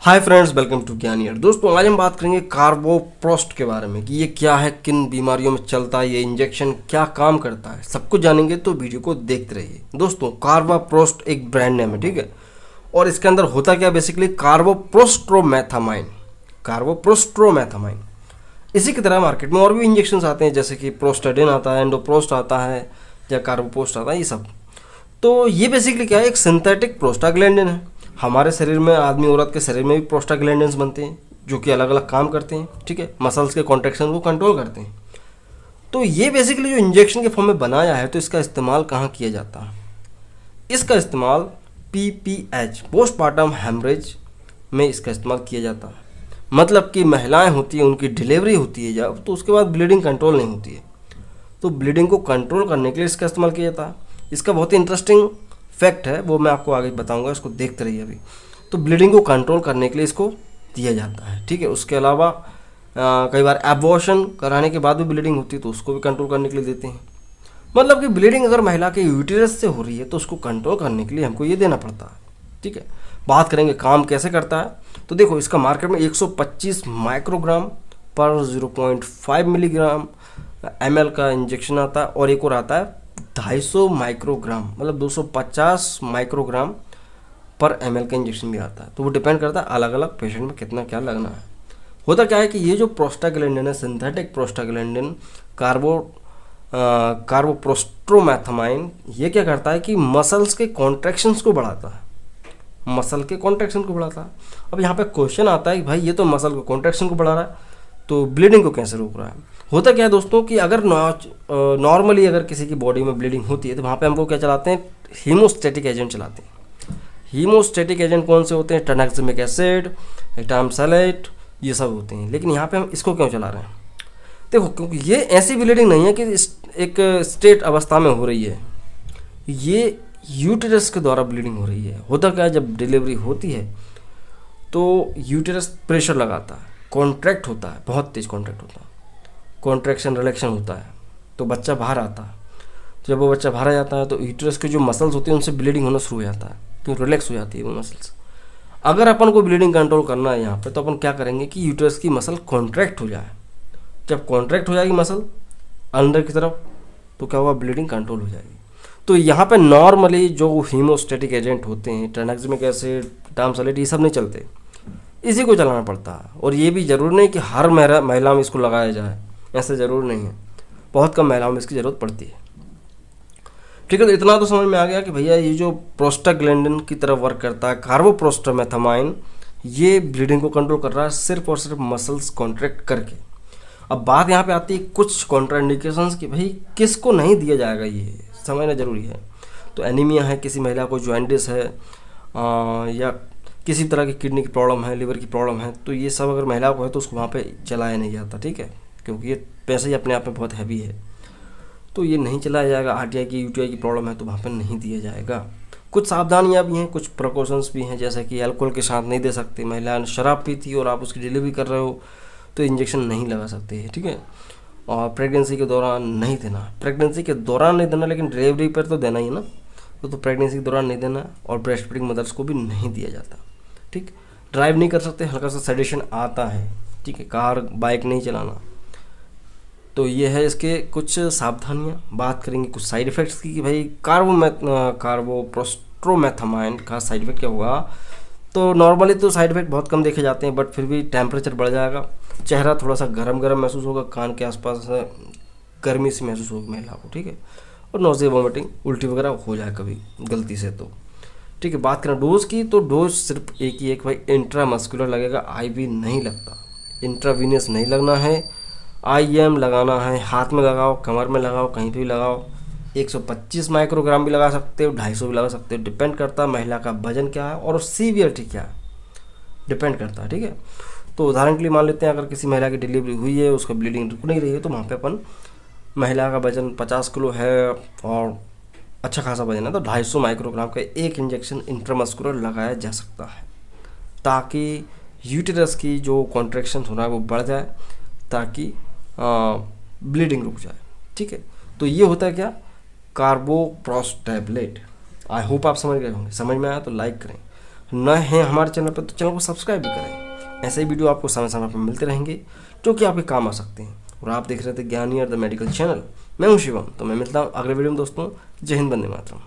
Hi friends, welcome to ज्ञान year. दोस्तों, आज हम बात करेंगे कार्बोप्रोस्ट के बारे में कि ये क्या है, किन बीमारियों में चलता है, ये इंजेक्शन क्या काम करता है, सब कुछ जानेंगे तो वीडियो को देखते रहिए। दोस्तों, कार्बोप्रोस्ट एक ब्रांड नेम है, ठीक है। और इसके अंदर होता क्या, बेसिकली कार्बोप्रोस्ट्रोमेथामाइन। कार्बोप्रोस्ट्रोमेथामाइन इसी की तरह मार्केट में और भी इंजेक्शन आते हैं, जैसे कि प्रोस्टाडिन आता है, एंडोप्रोस्ट आता है या कार्बोपोस्ट आता है, ये सब। तो ये बेसिकली क्या है, एक सिंथेटिक प्रोस्टाग्लैंडिन है। हमारे शरीर में, आदमी औरत के शरीर में भी प्रोस्टाग्लैंडिन्स बनते हैं जो कि अलग अलग काम करते हैं, ठीक है। मसल्स के कॉन्ट्रैक्शन को कंट्रोल करते हैं। तो ये बेसिकली जो इंजेक्शन के फॉर्म में बनाया है, तो इसका इस्तेमाल कहाँ किया जाता है? इसका इस्तेमाल PPH, पोस्टपार्टम हेमरेज में इसका इस्तेमाल किया जाता है। मतलब कि महिलाएं होती हैं, उनकी डिलीवरी होती है जब, तो उसके बाद ब्लीडिंग कंट्रोल नहीं होती है, तो ब्लीडिंग को कंट्रोल करने के लिए इसका इस्तेमाल किया जाता है। इसका बहुत ही इंटरेस्टिंग फैक्ट है, वो मैं आपको आगे बताऊंगा, इसको देखते रहिए अभी। तो ब्लीडिंग को कंट्रोल करने के लिए इसको दिया जाता है, ठीक है। उसके अलावा कई बार एबॉर्शन कराने के बाद भी ब्लीडिंग होती है, तो उसको भी कंट्रोल करने के लिए देते हैं। मतलब कि ब्लीडिंग अगर महिला के यूटेरस से हो रही है तो उसको कंट्रोल करने के लिए हमको ये देना पड़ता है, ठीक है। बात करेंगे काम कैसे करता है, तो देखो, इसका मार्केट में 125 माइक्रोग्राम पर 0.5 मिलीग्राम ml का इंजेक्शन आता है, और एक और आता है 250 माइक्रोग्राम, मतलब 250 माइक्रोग्राम पर ml का इंजेक्शन भी आता है। तो वो डिपेंड करता है अलग अलग पेशेंट में कितना क्या लगना है। होता क्या है कि ये जो प्रोस्टाग्लैंडिन है, सिंथेटिक प्रोस्टाग्लैंडिन कार्बोप्रोस्ट्रोमेथामाइन, ये क्या करता है कि मसल्स के कॉन्ट्रैक्शंस को बढ़ाता है, मसल के कॉन्ट्रैक्शन को बढ़ाता है। अब यहाँ पे क्वेश्चन आता है कि भाई ये तो मसल के कॉन्ट्रैक्शन को बढ़ा रहा है, तो ब्लीडिंग को कैसे रोक रहा है? होता क्या है दोस्तों कि अगर नॉर्मली अगर किसी की बॉडी में ब्लीडिंग होती है, तो वहाँ पे हमको क्या चलाते हैं, हीमोस्टेटिक एजेंट चलाते हैं। हीमोस्टेटिक एजेंट कौन से होते हैं? ट्रांक्जिमिक एसिड, एटामसेलेट, ये सब होते हैं। लेकिन यहाँ पे हम इसको क्यों चला रहे हैं? देखो, क्योंकि ये ऐसी ब्लीडिंग नहीं है कि एक स्टेट अवस्था में हो रही है, ये यूटेरस के द्वारा ब्लीडिंग हो रही है। होता क्या है, जब डिलीवरी होती है तो यूटेरस प्रेशर लगाता है, कॉन्ट्रैक्ट होता है, बहुत तेज कॉन्ट्रैक्ट होता है, कॉन्ट्रैक्शन रिलैक्शन होता है, तो बच्चा बाहर आता है। तो जब वो बच्चा बाहर आ जाता है तो यूटेरस के जो मसल्स होते हैं उनसे ब्लीडिंग होना शुरू हो जाता है, क्योंकि रिलैक्स हो जाती है वो मसल्स। अगर अपन को ब्लीडिंग कंट्रोल करना है यहाँ पे, तो अपन क्या करेंगे कि यूटेरस की मसल कॉन्ट्रैक्ट हो जाए। जब कॉन्ट्रैक्ट हो जाएगी मसल अंदर की तरफ, तो क्या होगा, ब्लीडिंग कंट्रोल हो जाएगी। तो यहाँ पे नॉर्मली जो हीमोस्टेटिक एजेंट होते हैं, ट्रांक्जिमिक एसिड, एटामसेलेट, ये सब नहीं चलते, इसी को चलाना पड़ता है। और ये भी जरूर नहीं कि हर महिला में इसको लगाया जाए, ऐसा जरूर नहीं है, बहुत कम महिलाओं में इसकी ज़रूरत पड़ती है, ठीक है। तो इतना तो समझ में आ गया कि भैया ये जो प्रोस्टाग्लैंडिन की तरह वर्क करता है कार्बोप्रोस्ट्रोमेथामाइन, ये ब्लीडिंग को कंट्रोल कर रहा है सिर्फ और सिर्फ मसल्स कॉन्ट्रैक्ट करके। अब बात यहाँ पे आती है कुछ कॉन्ट्राइंडिकेशंस की, भाई किसको नहीं दिया जाएगा, ये समझना जरूरी है। तो एनीमिया है, किसी महिला को जॉइंटिस है, या किसी तरह की किडनी की प्रॉब्लम है, लिवर की प्रॉब्लम है, तो ये सब अगर महिला को है तो उसको वहाँ पे चलाया नहीं जाता, ठीक है, क्योंकि ये पैसे ही अपने आप में बहुत हैवी है, तो ये नहीं चलाया जाएगा। RTI की, UTI की प्रॉब्लम है तो वहाँ पे नहीं दिया जाएगा। कुछ सावधानियाँ भी हैं, कुछ प्रिकॉशंस भी हैं, जैसे कि अल्कोहल के साथ नहीं दे सकते। महिला शराब पीती और आप उसकी डिलीवरी कर रहे हो तो इंजेक्शन नहीं लगा सकते हैं, ठीक है। और प्रेगनेंसी के दौरान नहीं देना, प्रेगनेंसी के दौरान नहीं देना, लेकिन डिलीवरी पर तो देना ही ना, तो प्रेगनेंसी के दौरान नहीं देना। और ब्रेस्ट फीडिंग मदर्स को भी नहीं दिया जाता, ठीक। ड्राइव नहीं कर सकते, हल्का सा सेडेशन आता है, ठीक है। कार बाइक नहीं चलाना। तो ये है इसके कुछ सावधानियाँ। बात करेंगे कुछ साइड इफ़ेक्ट्स की कि भाई कार्बोप्रोस्ट्रोमेथामाइन का साइड इफेक्ट क्या होगा। तो नॉर्मली तो साइड इफेक्ट बहुत कम देखे जाते हैं, बट फिर भी टेम्परेचर बढ़ जाएगा, चेहरा थोड़ा सा गरम गरम महसूस होगा, कान के आसपास गर्मी से महसूस होगी महिला को, ठीक है। और नोज़िया, वोमिटिंग, उल्टी वगैरह हो जाए कभी गलती से तो, ठीक है। बात करें डोज की, तो डोज सिर्फ एक ही एक, भाई इंट्रामस्कुलर लगेगा, IV नहीं लगता, इंट्रावीनियस नहीं लगना है, IM लगाना है। हाथ में लगाओ, कमर में लगाओ, कहीं पे भी लगाओ। 125 माइक्रोग्राम भी लगा सकते हो, 250 भी लगा सकते हो, डिपेंड करता है महिला का वजन क्या है और सीवियरिटी क्या है, डिपेंड करता है, ठीक है। तो उदाहरण के लिए मान लेते हैं, अगर किसी महिला की डिलीवरी हुई है, उसका ब्लीडिंग रुक नहीं रही है, तो वहाँ पे अपन, महिला का वजन 50 किलो है और अच्छा खासा वजन है, तो 250 माइक्रोग्राम का एक इंजेक्शन इंट्रामस्कुलर लगाया जा सकता है, ताकि यूटेरस की जो कॉन्ट्रैक्शन हो रहा है वो बढ़ जाए, ताकि ब्लीडिंग रुक जाए, ठीक है। तो ये होता है क्या, कार्बोप्रोस्ट टैबलेट। आई होप आप समझ गए होंगे। समझ में आया तो लाइक करें। नए हैं हमारे चैनल पर तो चैनल को सब्सक्राइब भी करें। ऐसे ही वीडियो आपको समय समय पर मिलते रहेंगे जो कि आपके काम आ सकते हैं। और आप देख रहे थे ज्ञानी और द मेडिकल चैनल। मैं हूं शिवम, तो मैं मिलता हूं अगले वीडियो में दोस्तों। जय हिंद, वंदे मातरम।